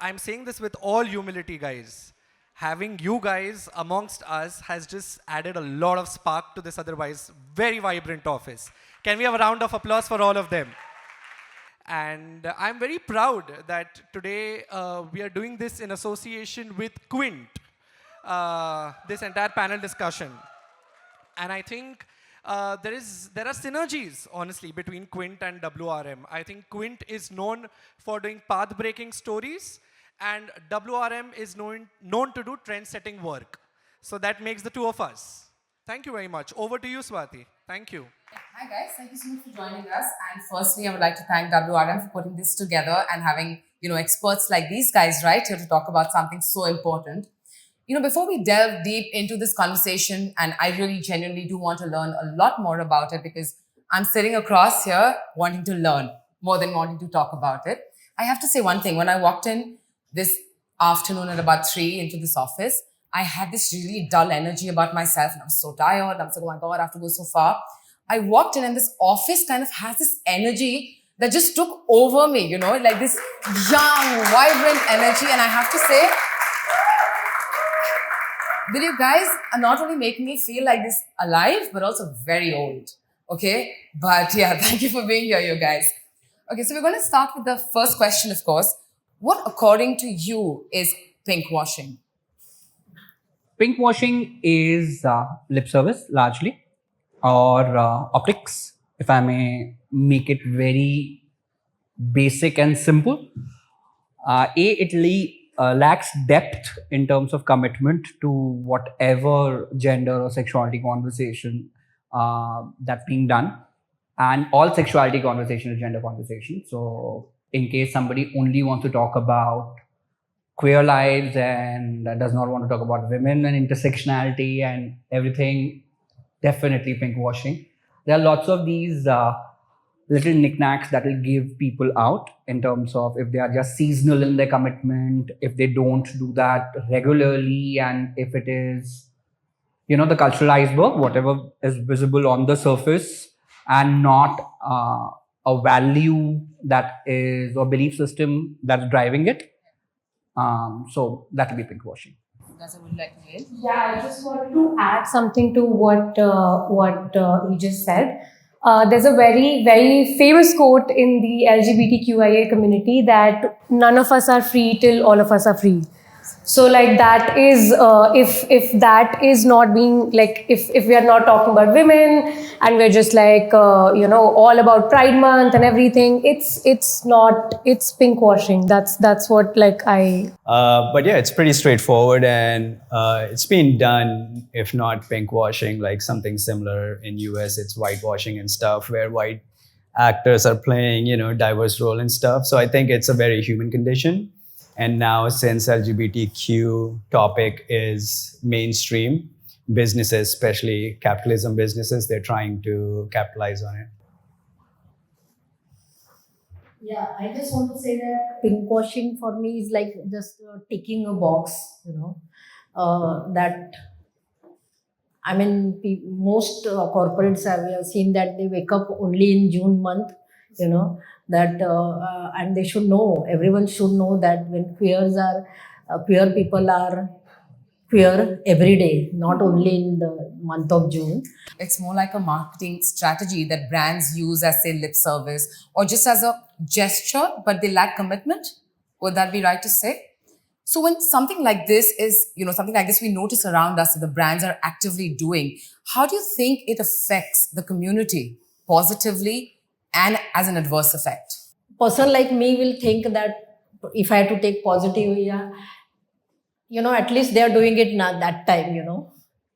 I'm saying this with all humility, guys. Having you guys amongst us has just added a lot of spark to this otherwise very vibrant office. Can we have a round of applause for all of them? And I'm very proud that today we are doing this in association with Quint, this entire panel discussion. And I think there are synergies, honestly, between Quint and WRM. I think Quint is known for doing path-breaking stories, and WRM is known to do trend-setting work. So that makes the two of us. Thank you very much. Over to you, Swati. Thank you. Hi guys, thank you so much for joining us. And firstly, I would like to thank WRM for putting this together and having, experts like these guys right here to talk about something so important. Before we delve deep into this conversation, and I really genuinely do want to learn a lot more about it because I'm sitting across here wanting to learn more than wanting to talk about it. I have to say one thing. When I walked in this afternoon at about 3 into this office, I had this really dull energy about myself and I was so tired. I was like, oh my God, I have to go so far. I walked in and this office kind of has this energy that just took over me, like this young, vibrant energy. And I have to say that you guys are not only making me feel like this alive, but also very old. Okay? But yeah, thank you for being here, you guys. Okay, so we're going to start with the first question, of course. What, according to you, is pinkwashing? Pinkwashing is lip service, largely, or optics, if I may make it very basic and simple. It lacks depth in terms of commitment to whatever gender or sexuality conversation that's being done. And all sexuality conversation is gender conversation. So in case somebody only wants to talk about queer lives and does not want to talk about women and intersectionality and everything, definitely pinkwashing. There are lots of these little knickknacks that will give people out in terms of if they are just seasonal in their commitment, if they don't do that regularly, and if it is, the cultural iceberg, whatever is visible on the surface and not a value that is, or belief system that's driving it. So that will be pinkwashing. Ghazal, would you like to hear? Yeah, I just wanted to add something to what you just said. There's a very, very famous quote in the LGBTQIA community that none of us are free till all of us are free. So like that is, if that is not being like, if we are not talking about women and we're just like, all about Pride Month and everything, it's pinkwashing. That's what like I... But yeah, it's pretty straightforward and it's been done, if not pinkwashing, like something similar in US, it's whitewashing and stuff where white actors are playing, diverse role and stuff. So I think it's a very human condition. And now since LGBTQ topic is mainstream, businesses, especially capitalism businesses, they're trying to capitalize on it. Yeah, I just want to say that pinkwashing for me is like just ticking a box, that, I mean, most corporates we have seen that they wake up only in June month, that and they should know, everyone should know that when queer people are queer every day, not only in the month of June. It's more like a marketing strategy that brands use as, say, lip service or just as a gesture, but they lack commitment. Would that be right to say? So when something like this is, something like this we notice around us that the brands are actively doing, how do you think it affects the community positively and as an adverse effect? Person like me will think that if I had to take positive, at least they are doing it not that time,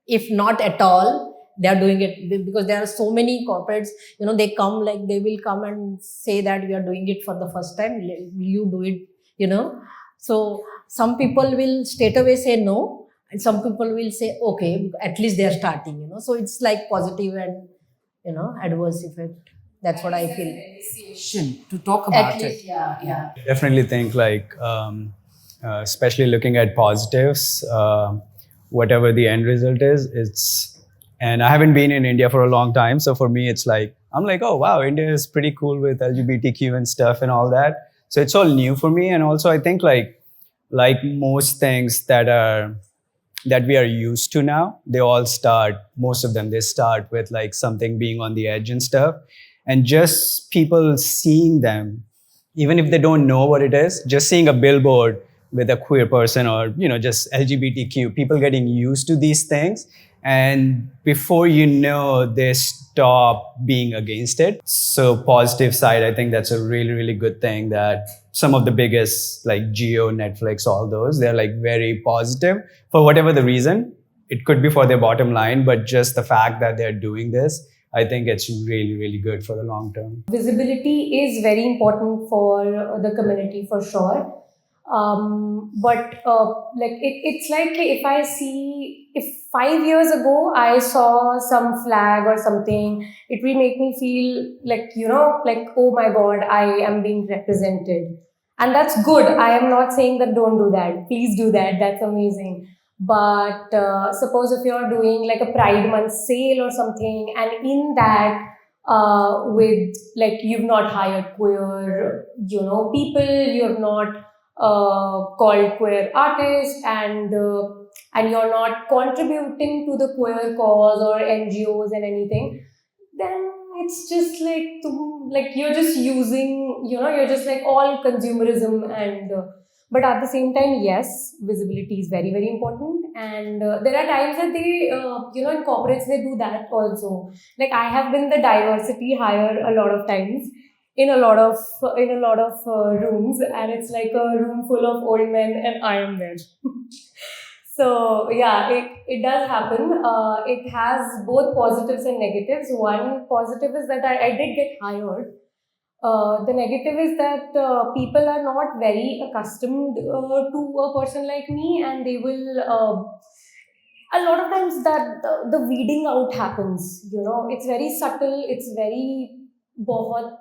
If not at all, they are doing it because there are so many corporates, they will come and say that we are doing it for the first time. Will you do it, So some people will straight away say no, and some people will say, okay, at least they are starting, So it's like positive and, adverse effect. That's what I feel. Initiation to talk about it. Yeah. Definitely think like, especially looking at positives, whatever the end result is, and I haven't been in India for a long time. So for me, it's like, I'm like, oh, wow, India is pretty cool with LGBTQ and stuff and all that. So it's all new for me. And also I think like like most things that we are used to now, most of them, they start with like something being on the edge and stuff. And just people seeing them, even if they don't know what it is, just seeing a billboard with a queer person or, just LGBTQ, people getting used to these things. And before you know, they stop being against it. So positive side, I think that's a really, really good thing that some of the biggest like Geo, Netflix, all those, they're like very positive for whatever the reason. It could be for their bottom line, but just the fact that they're doing this, I think it's really, really good for the long term. Visibility is very important for the community for sure. It's like if 5 years ago I saw some flag or something, it will make me feel like, oh my God, I am being represented. And that's good. I am not saying that don't do that. Please do that. That's amazing. But suppose if you're doing like a Pride Month sale or something, and in that, with like you've not hired queer, people, you have not called queer artists, and you're not contributing to the queer cause or NGOs and anything, then it's just like you're just using, you're just like all consumerism. And but at the same time, yes, visibility is very, very important. And there are times that they, in corporates, they do that also. Like I have been the diversity hire a lot of times in a lot of rooms, and it's like a room full of old men, and I am there. So yeah, it does happen. It has both positives and negatives. One positive is that I did get hired. The negative is that people are not very accustomed to a person like me, and they will a lot of times that the weeding out happens. It's very subtle. It's very bahut,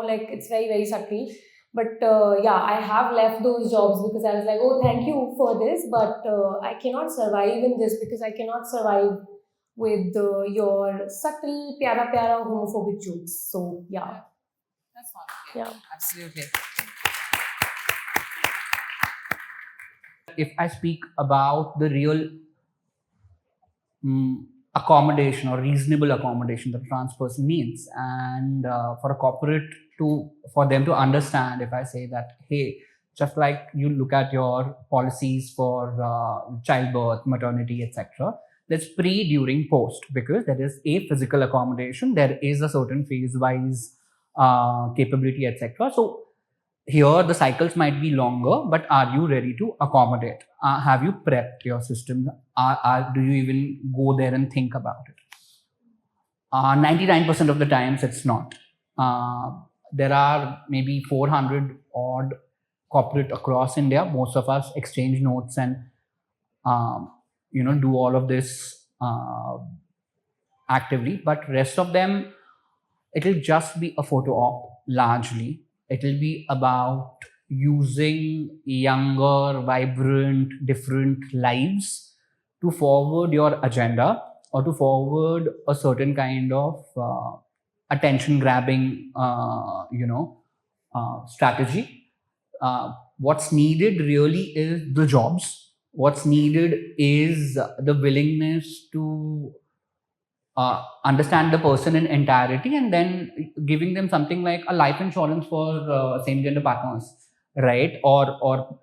like it's very, very subtle. But yeah, I have left those jobs because I was like, oh, thank you for this, but I cannot survive in this because I cannot survive with your subtle, pyara pyara homophobic jokes. So yeah. That's fun. Yeah. Absolutely. If I speak about the real accommodation or reasonable accommodation that a trans person needs, and for a corporate for them to understand, if I say that, hey, just like you look at your policies for childbirth, maternity, etc., there's pre, during, post, because there is a physical accommodation, there is a certain phase-wise capability, etc. So here the cycles might be longer, but are you ready to accommodate? Have you prepped your system? Do you even go there and think about it? 99% of the times it's not. There are maybe 400 odd corporate across India. Most of us exchange notes and do all of this actively, but rest of them, it'll just be a photo op largely. It'll be about using younger, vibrant, different lives to forward your agenda or to forward a certain kind of attention grabbing, strategy. What's needed really is the jobs. What's needed is the willingness to understand the person in entirety, and then giving them something like a life insurance for same gender partners, right? Or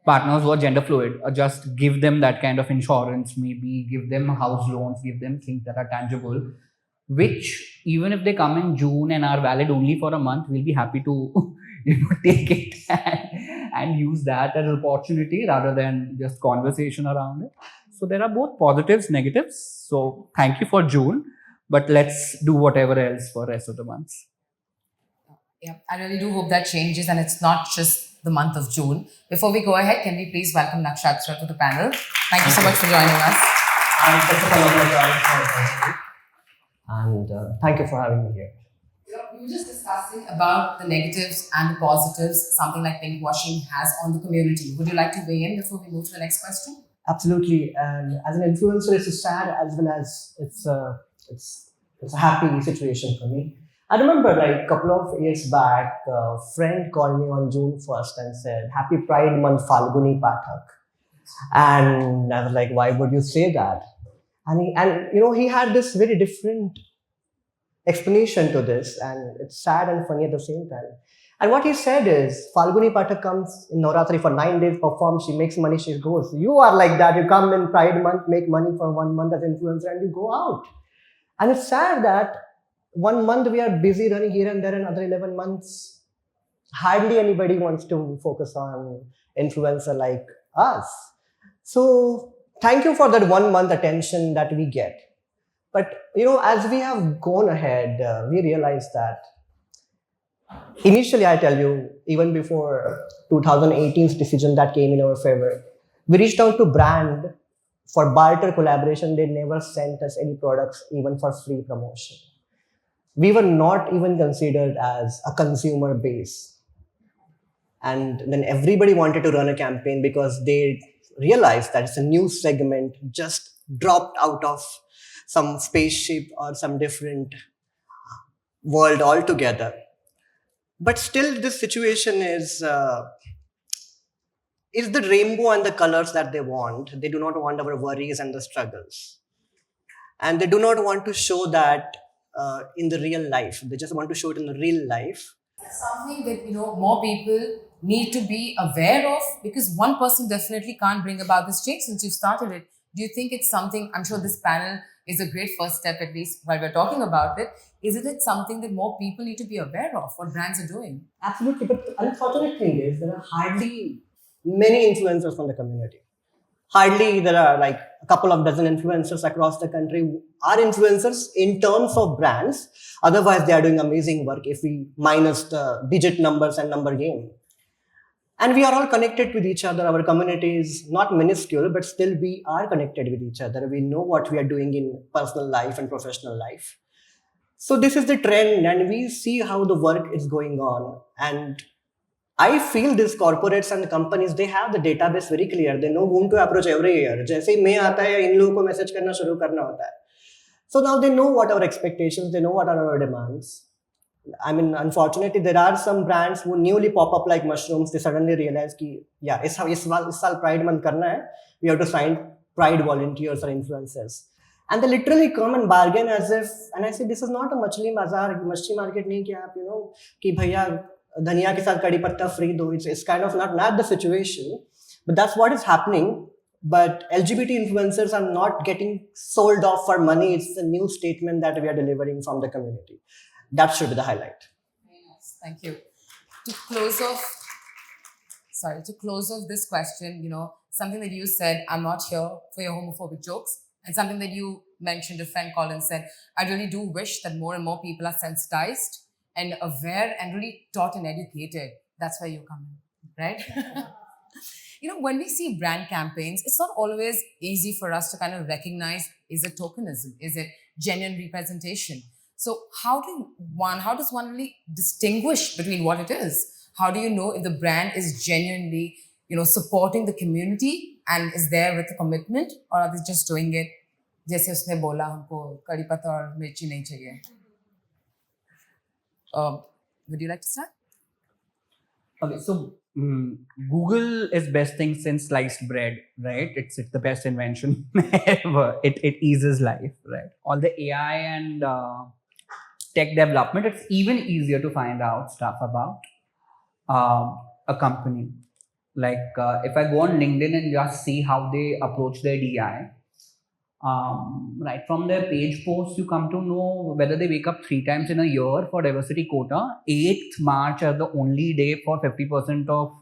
partners who are gender fluid, or just give them that kind of insurance, maybe give them house loans, give them things that are tangible, which even if they come in June and are valid only for a month, we'll be happy to take it and use that as an opportunity rather than just conversation around it. So there are both positives, negatives. So thank you for June, but let's do whatever else for rest of the months. Yeah, I really do hope that changes and it's not just the month of June. Before we go ahead, can we please welcome Nakshatra to the panel? Thank you so much for joining us. And thank you for having me here. We were just discussing about the negatives and the positives something like pinkwashing has on the community. Would you like to weigh in before we move to the next question? Absolutely. And as an influencer, it's sad as well as it's a happy situation for me. I remember like a couple of years back, a friend called me on June 1st and said, Happy Pride Month, Falguni Pathak. And I was like, why would you say that? And he had this very different explanation to this, and it's sad and funny at the same time. And what he said is, Falguni Pathak comes in Navratri for 9 days, performs, she makes money, she goes. You are like that, you come in Pride Month, make money for 1 month as influencer, and you go out. And it's sad that 1 month we are busy running here and there, and other 11 months, hardly anybody wants to focus on influencer like us. So thank you for that 1 month attention that we get. But as we have gone ahead, we realized that initially, I tell you, even before 2018's decision that came in our favor, we reached out to brand for barter collaboration. They never sent us any products, even for free promotion. We were not even considered as a consumer base. And then everybody wanted to run a campaign because they realized that it's a new segment just dropped out of some spaceship or some different world altogether. But still, this situation is the rainbow and the colors that they want. They do not want our worries and the struggles. And they do not want to show that in the real life. They just want to show it in the real life. Something that more people need to be aware of, because one person definitely can't bring about this change. Since you started it, do you think it's something? I'm sure this panel is a great first step, at least while we're talking about it. Isn't it something that more people need to be aware of, what brands are doing? Absolutely, but the unfortunate thing is there are hardly many influencers from the community. Hardly there are like a couple of dozen influencers across the country who are influencers in terms of brands. Otherwise, they are doing amazing work if we minus the digit numbers and number game. And we are all connected with each other. Our community is not minuscule, but still we are connected with each other. We know what we are doing in personal life and professional life. So this is the trend, and we see how the work is going on. And I feel these corporates and companies, they have the database very clear. They know whom to approach every year. जैसे ही मैं आता है इन लोगों को message करना शुरू करना होता है. So now they know what our expectations, they know what are our demands. I mean, unfortunately, there are some brands who newly pop up like mushrooms. They suddenly realize कि yeah, इस साल Pride Month करना है. We have to sign Pride volunteers or influencers. And they literally come and bargain as if, and I say, this is not a machli market नहीं कि आप कि भैया धनिया के साथ कड़ी पत्ता free दो. It's kind of not the situation, but that's what is happening. But LGBT influencers are not getting sold off for money. It's a new statement that we are delivering from the community. That should be the highlight. Yes, thank you. To close off this question, something that you said, I'm not here for your homophobic jokes, and something that you mentioned, a friend called and said, I really do wish that more and more people are sensitized and aware and really taught and educated. That's where you come in, right? When we see brand campaigns, it's not always easy for us to kind of recognize, is it tokenism? Is it genuine representation? So how does one really distinguish between what it is? How do you know if the brand is genuinely, supporting the community and is there with a commitment, or are they just doing it जैसे उसने बोला हमको कड़ी पत्ता और मिर्ची नहीं चाहिए? Would you like to start? Okay, so Google is best thing since sliced bread, right? It's the best invention ever. It eases life, right? All the AI and tech development, it's even easier to find out stuff about a company. Like if I go on LinkedIn and just see how they approach their DI, right from their page posts, you come to know whether they wake up 3 times in a year for diversity quota. 8th March are the only day for 50% of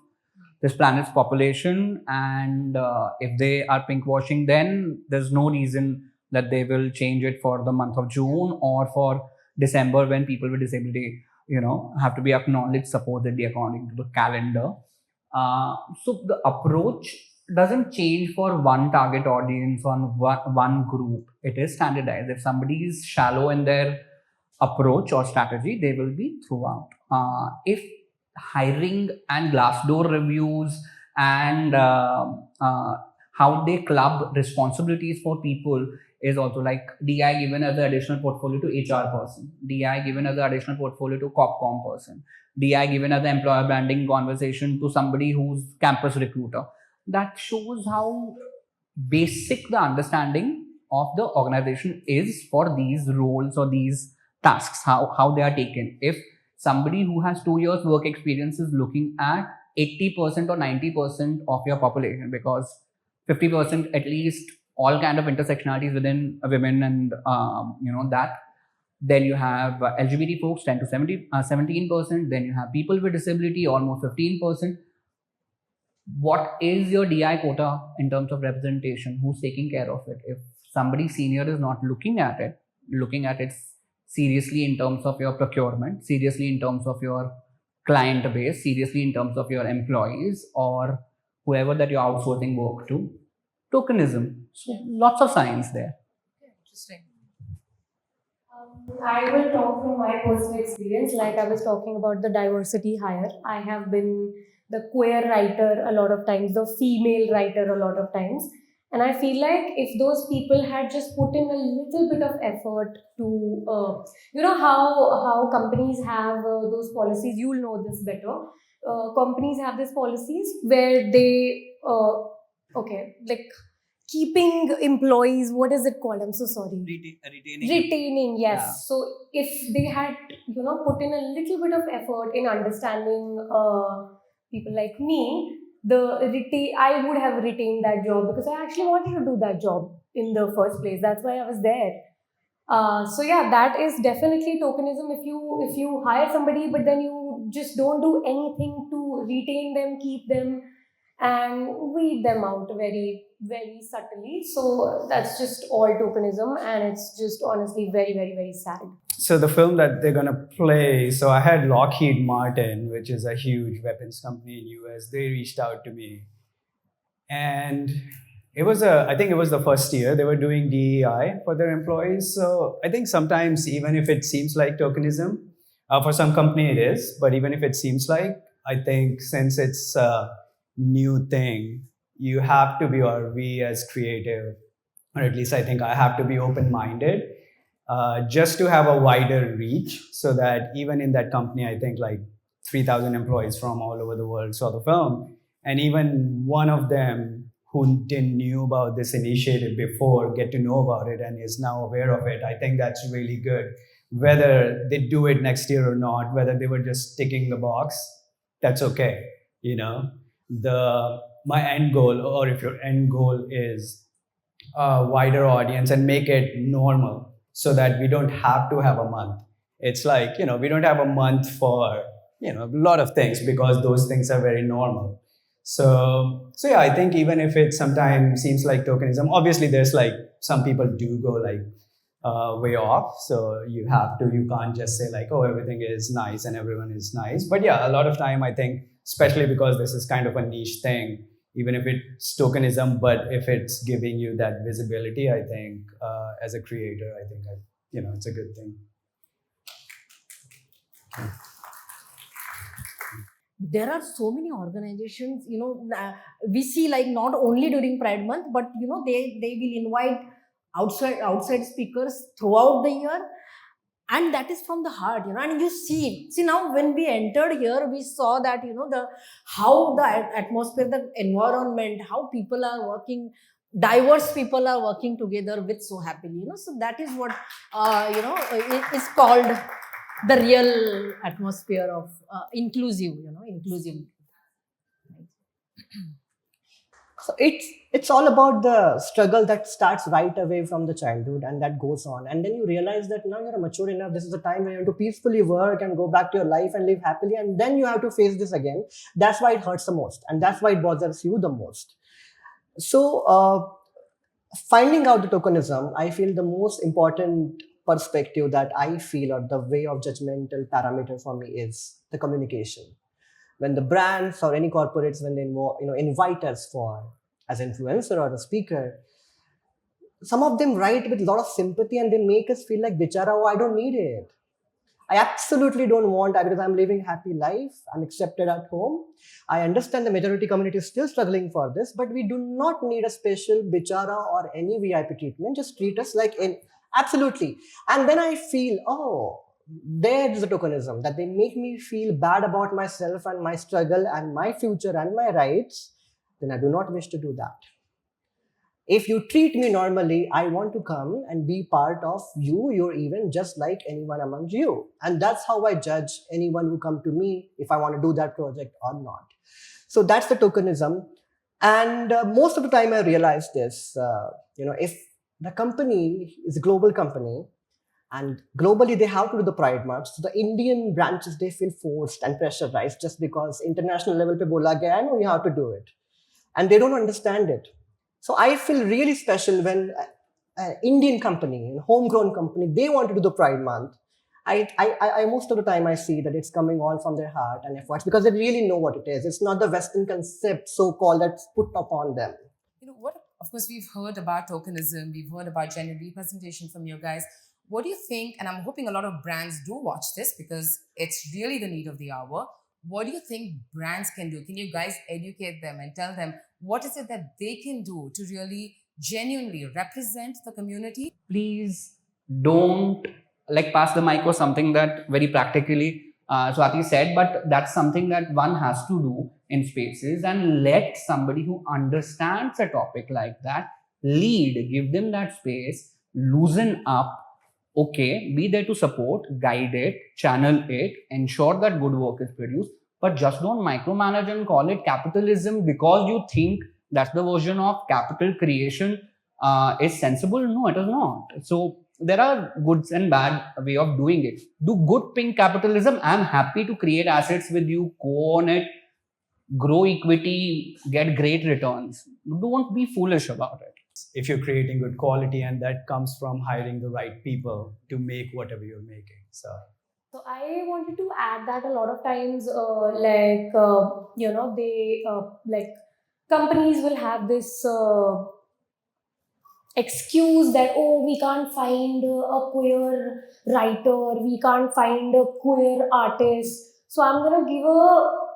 this planet's population, and if they are pinkwashing, then there's no reason that they will change it for the month of June or for December, when people with disability, have to be acknowledged supposedly according to the calendar. So the approach doesn't change for one target audience on one group. It is standardized. If somebody is shallow in their approach or strategy, they will be throughout. If hiring and Glassdoor reviews and how they club responsibilities for people is also like DI given as an additional portfolio to HR person, DI given as an additional portfolio to CopCom person, DI given as an employer branding conversation to somebody who's campus recruiter. That shows how basic the understanding of the organization is for these roles or these tasks, how they are taken. If somebody who has 2 years work experience is looking at 80% or 90% of your population, because 50% at least all kind of intersectionalities within women and that. Then you have LGBT folks 10 to 17%. Then you have people with disability almost 15%. What is your DI quota in terms of representation? Who's taking care of it? If somebody senior is not looking at it seriously in terms of your procurement, seriously in terms of your client base, seriously in terms of your employees or whoever that you're outsourcing work to, tokenism. So lots of science there. Interesting. I will talk from my personal experience. Like I was talking about the diversity hire. I have been the queer writer a lot of times, the female writer a lot of times. And I feel like if those people had just put in a little bit of effort to, how companies have those policies, you'll know this better. Companies have these policies where they, keeping employees, what is it called? I'm so sorry. Retaining, yes. Yeah. So if they had, put in a little bit of effort in understanding people like me, I would have retained that job because I actually wanted to do that job in the first place. That's why I was there. So yeah, that is definitely tokenism. If you hire somebody, but then you just don't do anything to retain them, keep them, and weed them out very, very subtly. So that's just all tokenism, and it's just honestly very, very, very sad. So the film that they're gonna play, so I had Lockheed Martin, which is a huge weapons company in US. They reached out to me, and I think it was the first year they were doing DEI for their employees. So I think sometimes even if it seems like tokenism, for some company it is, but even if it seems like, I think since it's a new thing, you have to be, or we as creative, or at least I think I have to be open-minded, just to have a wider reach, so that even in that company, I think like 3,000 employees from all over the world saw the film, and even one of them who didn't knew about this initiative before get to know about it and is now aware of it. I think that's really good. Whether they do it next year or not, whether they were just ticking the box, that's okay. My end goal, or if your end goal is a wider audience and make it normal, so that we don't have to have a month. It's like, we don't have a month for, a lot of things, because those things are very normal. So yeah, I think even if it sometimes seems like tokenism, obviously there's like, some people do go like way off. So you can't just say like, oh, everything is nice and everyone is nice. But yeah, a lot of time I think, especially because this is kind of a niche thing, even if it's tokenism, but if it's giving you that visibility, I think as a creator, I think it's a good thing. There are so many organizations, we see like not only during Pride Month, but they will invite outside speakers throughout the year, and that is from the heart, and you see now when we entered here, we saw that how the atmosphere, the environment, how people are working, diverse people are working together with so happily, so that is what it is called the real atmosphere of inclusive. So it's all about the struggle that starts right away from the childhood and that goes on. And then you realize that now you're mature enough. This is the time where you have to peacefully work and go back to your life and live happily. And then you have to face this again. That's why it hurts the most. And that's why it bothers you the most. So finding out the tokenism, I feel the most important perspective that I feel, or the way of judgmental parameter for me, is the communication. When the brands or any corporates, when they invite us for as influencer or a speaker, some of them write with a lot of sympathy and they make us feel like, bichara, oh, I don't need it. I absolutely don't want that because I'm living happy life. I'm accepted at home. I understand the majority community is still struggling for this, but we do not need a special bichara or any VIP treatment. Just treat us like in absolutely. And then I feel, oh, there's the tokenism that they make me feel bad about myself and my struggle and my future and my rights. Then I do not wish to do that. If you treat me normally, I want to come and be part of you, your event, just like anyone among you. And that's how I judge anyone who come to me if I want to do that project or not. So that's the tokenism. And most of the time I realize this, if the company is a global company and globally they have to do the Pride March, so the Indian branches, they feel forced and pressurized just because international level pe bola gaya hai, no, you have to do it. And they don't understand it. So I feel really special when an Indian company, a homegrown company, they want to do the Pride Month. I most of the time I see that it's coming all from their heart and efforts because they really know what it is. It's not the Western concept, so-called, that's put upon them. What? Of course, we've heard about tokenism. We've heard about gender representation from you guys. What do you think? And I'm hoping a lot of brands do watch this because it's really the need of the hour. What do you think brands can do? Can you guys educate them and tell them what is it that they can do to really genuinely represent the community? Please don't pass the mic or something that very practically Swati said, but that's something that one has to do in spaces and let somebody who understands a topic like that lead, give them that space, loosen up. Okay, be there to support, guide it, channel it, ensure that good work is produced, but just don't micromanage and call it capitalism because you think that's the version of capital creation is sensible. No, it is not. So there are goods and bad way of doing it. Do good pink capitalism. I'm happy to create assets with you, co-own it, grow equity, get great returns. Don't be foolish about it. If you're creating good quality, and that comes from hiring the right people to make whatever you're making. So I wanted to add that a lot of times, they companies will have this excuse that, oh, we can't find a queer writer, we can't find a queer artist. So I'm gonna give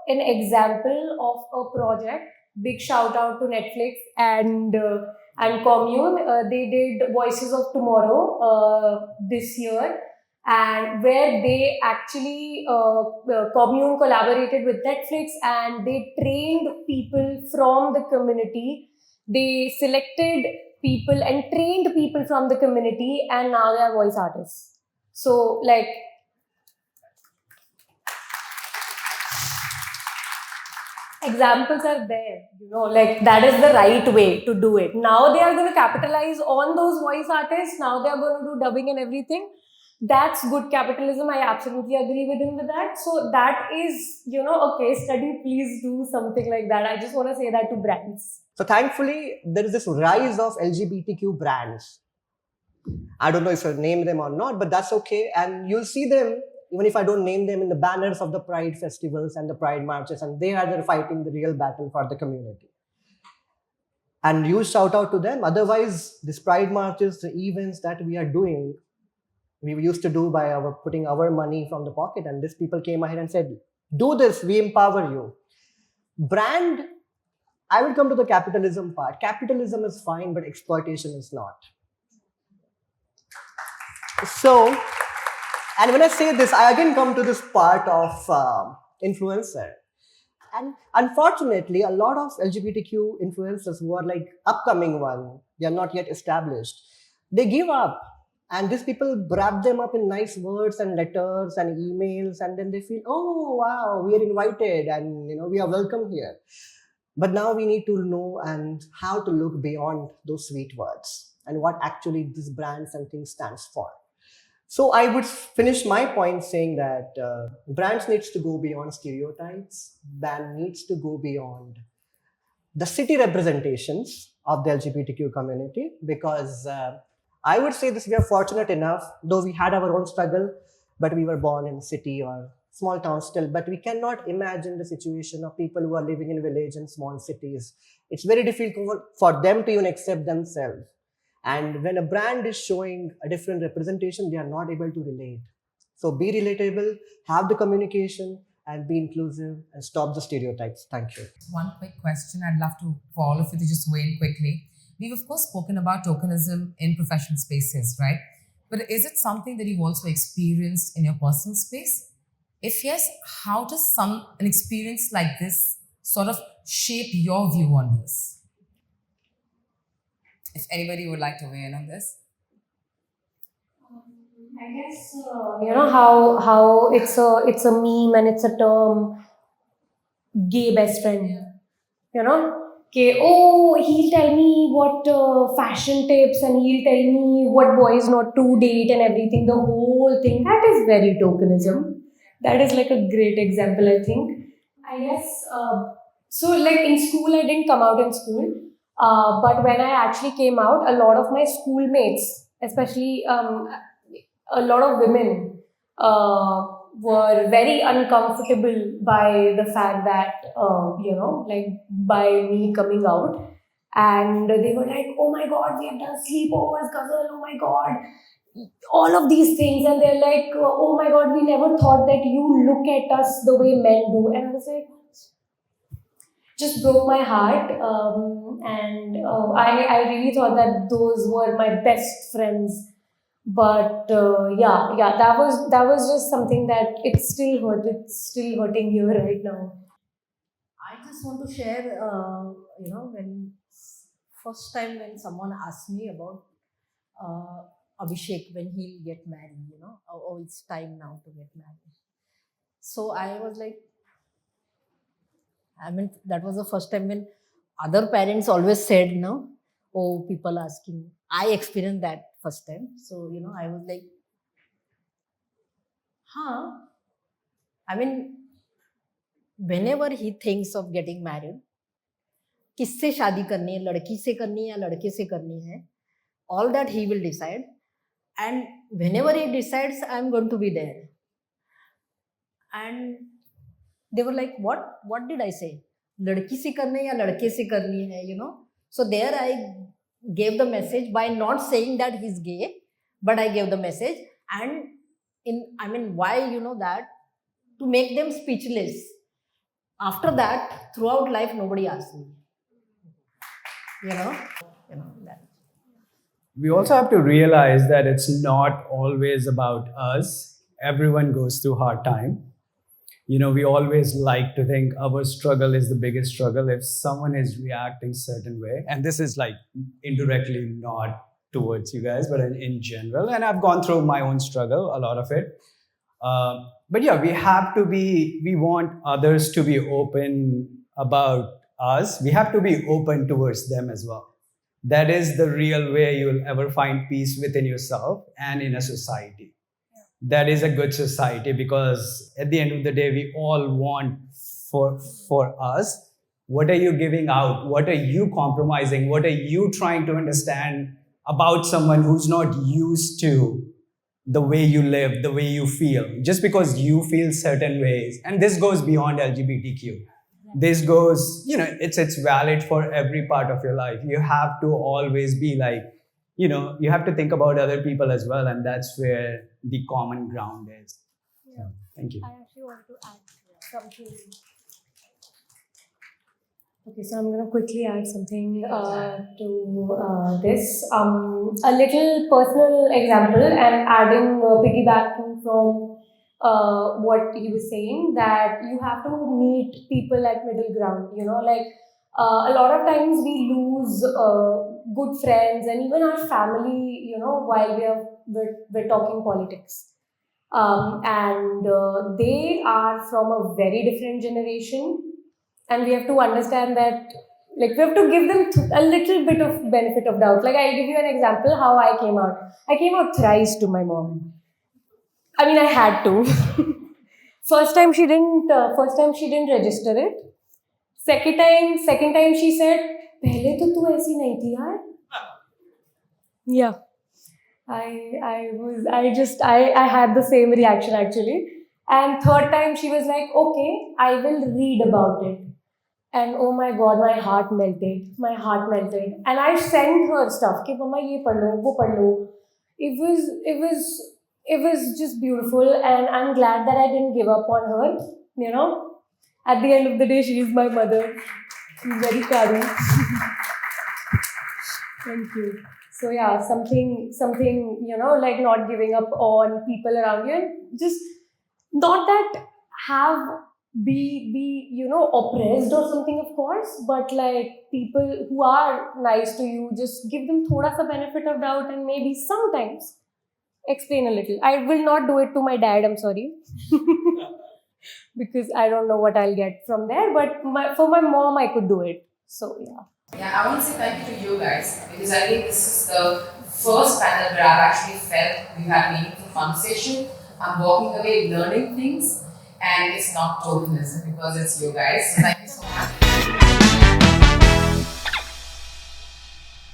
an example of a project. Big shout out to Netflix and Commune. They did Voices of Tomorrow this year, and where they actually Commune collaborated with Netflix and they trained people from the community. They selected people and trained people from the community, and now they are voice artists. So examples are there, that is the right way to do it. Now they are going to capitalize on those voice artists. Now they are going to do dubbing and everything. That's good capitalism. I absolutely agree with him with that. So that is, a case study. Please do something like that. I just want to say that to brands. So thankfully, there is this rise of LGBTQ brands. I don't know if I'll name them or not, but that's okay. And you'll see them, even if I don't name them, in the banners of the Pride festivals and the Pride marches, and they are there fighting the real battle for the community. And you shout out to them. Otherwise, these Pride marches, the events that we are doing, we used to do by putting our money from the pocket, and these people came ahead and said, do this, we empower you. Brand, I will come to the capitalism part. Capitalism is fine, but exploitation is not. So, and when I say this, I again come to this part of influencer. And unfortunately, a lot of LGBTQ influencers who are upcoming one, they are not yet established, they give up. And these people wrap them up in nice words and letters and emails, and then they feel, oh, wow, we are invited and we are welcome here. But now we need to know and how to look beyond those sweet words and what actually these brands and things stands for. So I would finish my point saying that brands needs to go beyond stereotypes. Brand needs to go beyond the city representations of the LGBTQ community, because I would say this, we are fortunate enough, though we had our own struggle, but we were born in city or small town still, but we cannot imagine the situation of people who are living in village and small cities. It's very difficult for them to even accept themselves. And when a brand is showing a different representation, they are not able to relate. So be relatable, have the communication, and be inclusive, and stop the stereotypes. Thank you. One quick question I'd love for all of you to just weigh in quickly. We've of course spoken about tokenism in professional spaces, right? But is it something that you've also experienced in your personal space? If yes, how does an experience like this sort of shape your view on this? If anybody would like to weigh in on this. I guess you know how it's a meme and it's a term, gay best friend. You know, okay, oh, he'll tell me what fashion tips and he'll tell me what boys not to date and everything. The whole thing, that is very tokenism. That is like a great example, I think. I guess so. Like in school, I didn't come out in school, but when I actually came out, a lot of my schoolmates, especially a lot of women, were very uncomfortable by the fact that, like by me coming out. And they were like, oh my God, we have done sleepovers, Ghazal, oh my God. All of these things. And they're like, oh my God, we never thought that you look at us the way men do. And I was like, just broke my heart. I really thought that those were my best friends. But that was just something that it's still hurting here right now. I just want to share, when first time when someone asked me about Abhishek when he'll get married, oh, it's time now to get married. So I was like, that was the first time when other parents always said, no, oh, people asking. I experienced that first time. So, I was like, whenever he thinks of getting married, किससे शादी करनी है, लड़की से करनी है या लड़के से करनी है, all that he will decide. And whenever he decides, I'm going to be there. And they were like, what did I say? लड़की से करनी है या लड़के से करनी है, So there I gave the message by not saying that he's gay, but I gave the message. And why, that? To make them speechless. After that, throughout life, nobody asked me. That. We also have to realize that it's not always about us. Everyone goes through hard time. We always like to think our struggle is the biggest struggle. If someone is reacting certain way, and this is like indirectly not towards you guys, but in general, and I've gone through my own struggle, a lot of it. But yeah, we want others to be open about us. We have to be open towards them as well. That is the real way you will ever find peace within yourself and in a society. That is a good society, because at the end of the day, we all want for us. What are you giving out? What are you compromising? What are you trying to understand about someone who's not used to the way you live, the way you feel, just because you feel certain ways? And this goes beyond LGBTQ. This goes, it's valid for every part of your life. You have to always be like, you have to think about other people as well. And that's where the common ground is. Yeah. Thank you. I actually want to add something. Okay, so I'm going to quickly add something to this. A little personal example, and adding, piggybacking from what he was saying, that you have to meet people at middle ground. A lot of times we lose good friends and even our family, while we're talking politics. And they are from a very different generation. And we have to understand that, we have to give them a little bit of benefit of doubt. I'll give you an example how I came out. I came out thrice to my mom. I had to. First time she didn't register it. Second time she said, "Pehle to tu aisi nahi thi yaar." Yeah. I had the same reaction actually. And third time she was like, "Okay, I will read about it." And oh my God, my heart melted. And I sent her stuff. Ki, Mama, ye padh lo, wo padh lo. It was it was just beautiful, and I'm glad that I didn't give up on her. You know, at the end of the day, she is my mother. She's very caring. Thank you. So yeah, something, like not giving up on people around you, and just not that be oppressed or something, of course, but like people who are nice to you, just give them thoda sa benefit of doubt, and maybe sometimes explain a little. I will not do it to my dad, I'm sorry. Because I don't know what I'll get from there, but for my mom, I could do it. So yeah. Yeah, I want to say thank you to you guys, because I think this is the first panel where I've actually felt we've had meaningful conversation. I'm walking away learning things, and it's not tokenism because it's you guys. So thank you so much.